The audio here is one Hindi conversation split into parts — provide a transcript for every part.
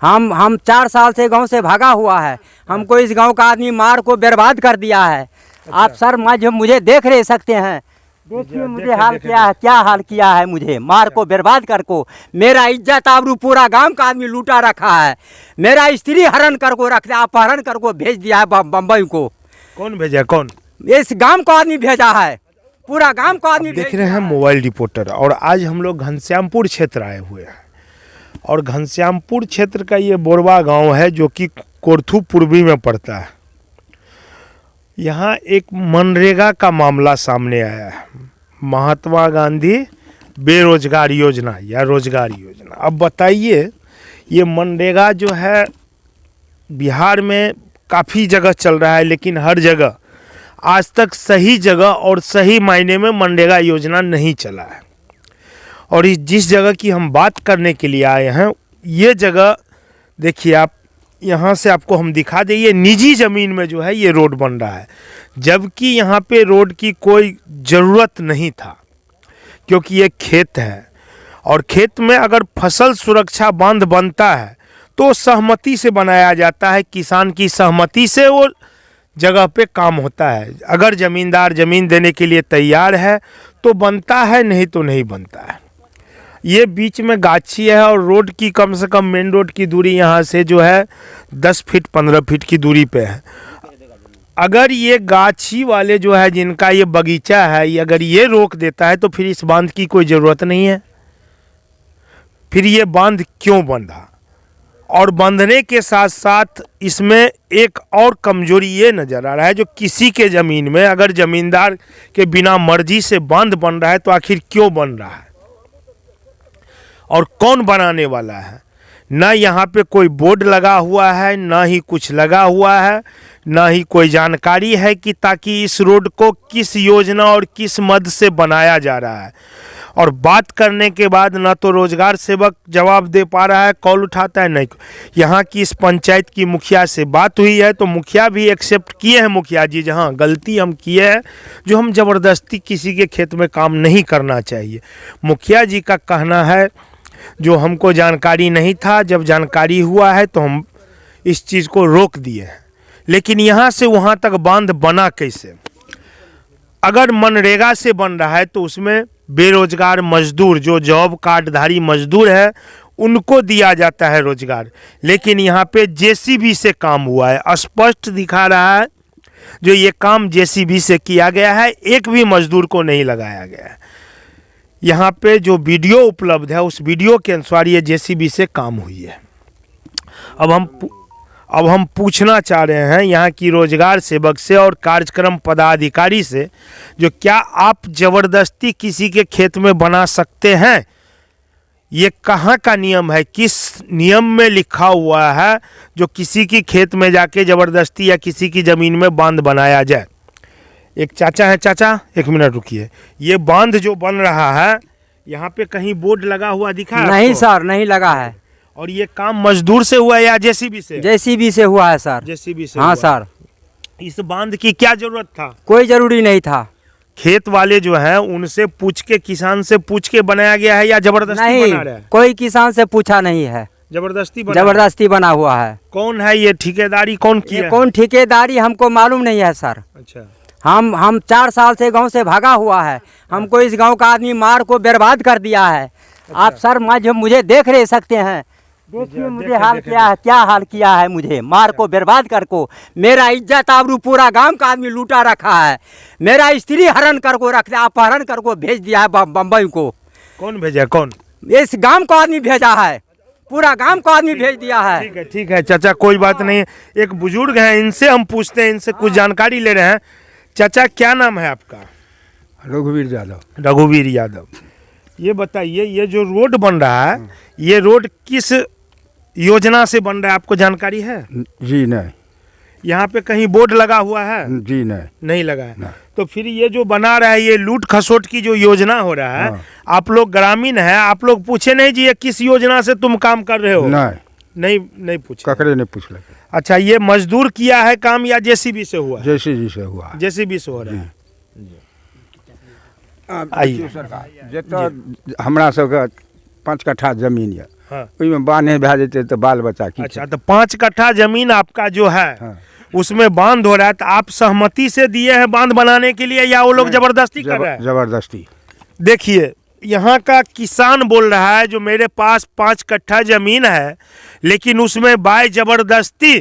हम 4 साल से गांव से भागा हुआ है। हमको इस गांव का आदमी मार को बर्बाद कर दिया है। आप सर मुझे देख रहे सकते हैं, देखिए मुझे हाल क्या हाल किया है, मुझे मार को बर्बाद कर को। मेरा इज्जत आबरू पूरा गांव का आदमी लूटा रखा है। मेरा स्त्री हरण कर को रख दिया, अपहरण कर को भेज दिया है बम्बई को। कौन भेजा? कौन? इस गांव को आदमी भेजा है, पूरा गांव को आदमी। देख रहे हैं मोबाइल रिपोर्टर, और आज हम लोग घनश्यामपुर क्षेत्र आए हुए हैं। और घनश्यामपुर क्षेत्र का ये बोरवा गांव है जो कि कोरथू पूर्वी में पड़ता है। यहाँ एक मनरेगा का मामला सामने आया है, महात्मा गांधी बेरोजगार योजना या रोजगार योजना। अब बताइए, ये मनरेगा जो है बिहार में काफ़ी जगह चल रहा है, लेकिन हर जगह आज तक सही जगह और सही मायने में मनरेगा योजना नहीं चला है। और जिस जगह की हम बात करने के लिए आए हैं, ये जगह देखिए आप, यहाँ से आपको हम दिखा दें, ये निजी ज़मीन में जो है ये रोड बन रहा है, जबकि यहाँ पे रोड की कोई ज़रूरत नहीं था, क्योंकि ये खेत है। और खेत में अगर फसल सुरक्षा बांध बनता है तो सहमति से बनाया जाता है, किसान की सहमति से वो जगह पे काम होता है। अगर ज़मींदार ज़मीन देने के लिए तैयार है तो बनता है, नहीं तो नहीं बनता है। ये बीच में गाछी है और रोड की कम से कम मेन रोड की दूरी यहाँ से जो है 10 फीट 15 फीट की दूरी पे है। अगर ये गाछी वाले जो है जिनका ये बगीचा है, अगर ये रोक देता है तो फिर इस बांध की कोई ज़रूरत नहीं है। फिर ये बांध क्यों बंधा? और बंधने के साथ साथ इसमें एक और कमजोरी ये नज़र आ रहा है, जो किसी के ज़मीन में अगर ज़मींदार के बिना मर्जी से बांध बन रहा है तो आखिर क्यों बन रहा है और कौन बनाने वाला है? ना यहाँ पे कोई बोर्ड लगा हुआ है, ना ही कुछ लगा हुआ है, ना ही कोई जानकारी है कि ताकि इस रोड को किस योजना और किस मद से बनाया जा रहा है। और बात करने के बाद ना तो रोजगार सेवक जवाब दे पा रहा है, कॉल उठाता है नहीं। यहाँ की इस पंचायत की मुखिया से बात हुई है तो मुखिया भी एक्सेप्ट किए हैं, मुखिया जी जहाँ गलती हम किए हैं, जो हम ज़बरदस्ती किसी के खेत में काम नहीं करना चाहिए। मुखिया जी का कहना है जो हमको जानकारी नहीं था, जब जानकारी हुआ है तो हम इस चीज़ को रोक दिए हैं। लेकिन यहाँ से वहाँ तक बांध बना कैसे? अगर मनरेगा से बन रहा है तो उसमें बेरोजगार मजदूर, जो जॉब कार्डधारी मजदूर है, उनको दिया जाता है रोजगार। लेकिन यहाँ पे जेसीबी से काम हुआ है, स्पष्ट दिखा रहा है जो ये काम जेसीबी से किया गया है, एक भी मजदूर को नहीं लगाया गया है। यहाँ पे जो वीडियो उपलब्ध है उस वीडियो के अनुसार ये जेसीबी से काम हुई है। अब हम पूछना चाह रहे हैं यहाँ की रोजगार सेवक से और कार्यक्रम पदाधिकारी से, जो क्या आप ज़बरदस्ती किसी के खेत में बना सकते हैं? ये कहाँ का नियम है, किस नियम में लिखा हुआ है जो किसी की खेत में जाके ज़बरदस्ती या किसी की ज़मीन में बांध बनाया जाए? एक चाचा है, चाचा एक मिनट रुकिए। ये बांध जो बन रहा है, यहाँ पे कहीं बोर्ड लगा हुआ दिखा है? नहीं सर, नहीं लगा है। और ये काम मजदूर से हुआ है या जेसीबी से? जेसीबी से हुआ है सर। जेसीबी से? हाँ सर। इस बांध की क्या जरूरत था? कोई जरूरी नहीं था। खेत वाले जो है उनसे पूछ के, किसान से पूछ के बनाया गया है या जबरदस्ती बना रहा है? कोई किसान से पूछा नहीं है, जबरदस्ती बना हुआ है। कौन है ये ठेकेदारी, कौन किया? कौन ठेकेदारी हमको मालूम नहीं है सर। अच्छा। हम 4 साल से गांव से भागा हुआ है। हमको इस गांव का आदमी मार को बर्बाद कर दिया है। आप सर मुझे देख रहे सकते हैं, देखिए मुझे हाल क्या हाल किया है, मुझे मार को बर्बाद कर को। मेरा इज्जत आबरू पूरा गांव का आदमी लूटा रखा है। मेरा स्त्री हरण कर को रख दिया, अपहरण कर को भेज दिया है बम्बई को। कौन भेजा? कौन? इस गांव को आदमी भेजा है, पूरा गांव को आदमी भेज दिया है। ठीक है चाचा, कोई बात नहीं। एक बुजुर्ग हैं, इनसे हम पूछते हैं, इनसे कुछ जानकारी ले रहे हैं। चाचा क्या नाम है आपका? रघुवीर यादव। रघुवीर यादव। ये बताइए, ये जो रोड बन रहा है, ये रोड किस योजना से बन रहा है, आपको जानकारी है? जी नहीं। यहाँ पे कहीं बोर्ड लगा हुआ है? जी नहीं लगा है। तो फिर ये जो बना रहा है, ये लूट खसोट की जो योजना हो रहा है, आप लोग ग्रामीण है, आप लोग पूछे नहीं जी ये किस योजना से तुम काम कर रहे हो? नहीं पूछे। ककरे ने पूछ लगे। अच्छा, ये मजदूर किया है काम या जेसीबी से हुआ? जेसीबी से हुआ। जेसीबी से हो रहा है। आइए, हमरा सबके 5 कट्ठा जमीन है, हाँ। उसमें बांध नहीं बहा देते तो बाल बच्चा की अच्छा, तो 5 कट्ठा जमीन आपका जो है हाँ। उसमें बांध हो रहा है, तो आप सहमति से दिए हैं बांध बनाने के लिए या वो लोग जबरदस्ती कर रहे हैं? जबरदस्ती। देखिए, यहाँ का किसान बोल रहा है जो मेरे पास 5 कट्ठा जमीन है, लेकिन उसमें बाय जबरदस्ती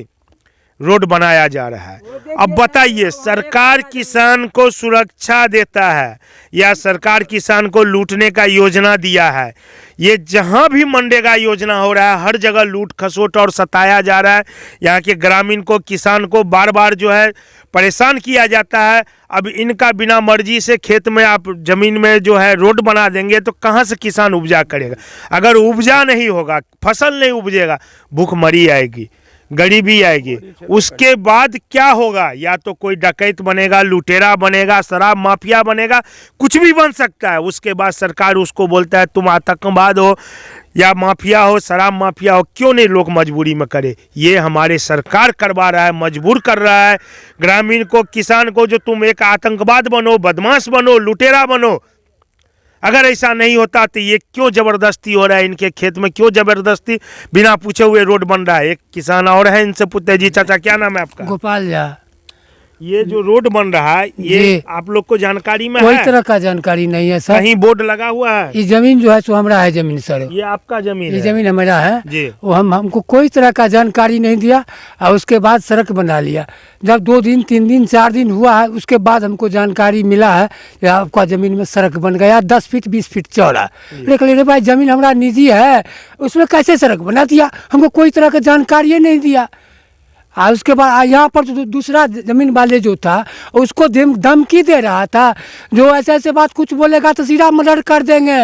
रोड बनाया जा रहा है। अब बताइए, सरकार किसान को सुरक्षा देता है या सरकार किसान को लूटने का योजना दिया है? ये जहाँ भी मनरेगा योजना हो रहा है हर जगह लूट खसोट और सताया जा रहा है। यहाँ के ग्रामीण को, किसान को बार बार जो है परेशान किया जाता है। अब इनका बिना मर्जी से खेत में आप जमीन में जो है रोड बना देंगे तो कहाँ से किसान उपजा करेगा? अगर उपजा नहीं होगा, फसल नहीं उपजेगा, भूखमरी आएगी, गरीबी आएगी। उसके बाद क्या होगा? या तो कोई डकैत बनेगा, लुटेरा बनेगा, शराब माफिया बनेगा, कुछ भी बन सकता है। उसके बाद सरकार उसको बोलता है तुम आतंकवाद हो या माफिया हो, शराब माफिया हो। क्यों नहीं लोग मजबूरी में करे? ये हमारे सरकार करवा रहा है, मजबूर कर रहा है ग्रामीण को, किसान को, जो तुम एक आतंकवाद बनो, बदमाश बनो, लुटेरा बनो। अगर ऐसा नहीं होता तो ये क्यों जबरदस्ती हो रहा है? इनके खेत में क्यों जबरदस्ती बिना पूछे हुए रोड बन रहा है? एक किसान और है, इनसे पूछते। जी चाचा, क्या नाम है आपका? गोपाल झा। ये जो रोड बन रहा है ये जी। आप लोग को जानकारी में कोई है? तरह का जानकारी नहीं है सर। कहीं बोर्ड लगा हुआ है? ये जमीन जो है सो हमारा है जमीन सर। ये आपका जमीन ये है? जमीन हमारा है जी। वो हमको कोई तरह का जानकारी नहीं दिया और उसके बाद सड़क बना लिया। जब 2 दिन 3 दिन 4 दिन हुआ है उसके बाद हमको जानकारी मिला है कि आपका ज़मीन में सड़क बन गया 10 फीट 20 फीट चौड़ा। लेकिन रे भाई ज़मीन हमारा निजी है, उसमें कैसे सड़क बना दिया? हमको कोई तरह का जानकारी नहीं दिया। और उसके बाद यहाँ पर तो दूसरा ज़मीन वाले जो था उसको धमकी दे रहा था, जो ऐसे ऐसे बात कुछ बोलेगा तो सीधा मर्डर कर देंगे।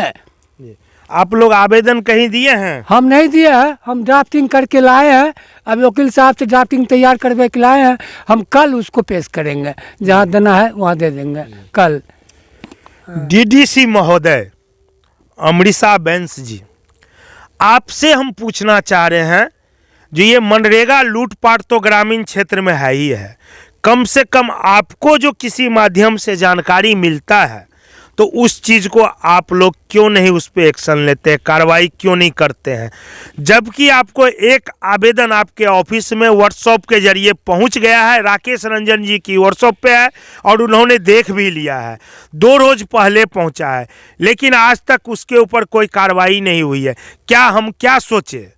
आप लोग आवेदन कहीं दिए हैं? हम नहीं दिए हैं, हम ड्राफ्टिंग करके लाए हैं। अभी वकील साहब से ड्राफ्टिंग तैयार करके के लाए हैं। हम कल उसको पेश करेंगे, जहाँ देना है वहाँ दे देंगे कल। डीडीसी महोदय अमृता बैंस जी, आपसे हम पूछना चाह रहे हैं, जो ये मनरेगा लूटपाट तो ग्रामीण क्षेत्र में है ही है, कम से कम आपको जो किसी माध्यम से जानकारी मिलता है तो उस चीज़ को आप लोग क्यों नहीं उस पर एक्शन लेते हैं, कार्रवाई क्यों नहीं करते हैं? जबकि आपको एक आवेदन आपके ऑफिस में व्हाट्सएप के जरिए पहुंच गया है, राकेश रंजन जी की व्हाट्सएप पे है और उन्होंने देख भी लिया है, 2 रोज पहले पहुंचा है, लेकिन आज तक उसके ऊपर कोई कार्रवाई नहीं हुई है। हम क्या सोचे?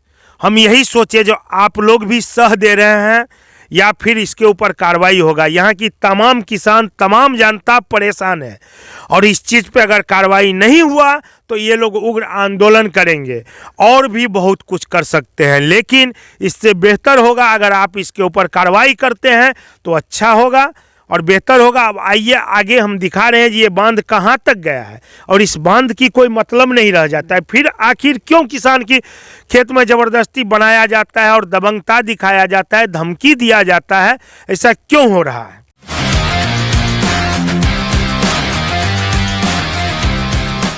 हम यही सोचे जो आप लोग भी सह दे रहे हैं या फिर इसके ऊपर कार्रवाई होगा? यहाँ की तमाम किसान, तमाम जनता परेशान है और इस चीज़ पे अगर कार्रवाई नहीं हुआ तो ये लोग उग्र आंदोलन करेंगे और भी बहुत कुछ कर सकते हैं। लेकिन इससे बेहतर होगा अगर आप इसके ऊपर कार्रवाई करते हैं तो अच्छा होगा और बेहतर होगा। अब आइए आगे हम दिखा रहे हैं जी ये बांध कहाँ तक गया है और इस बांध की कोई मतलब नहीं रह जाता है। फिर आखिर क्यों किसान की खेत में ज़बरदस्ती बनाया जाता है और दबंगता दिखाया जाता है, धमकी दिया जाता है? ऐसा क्यों हो रहा है?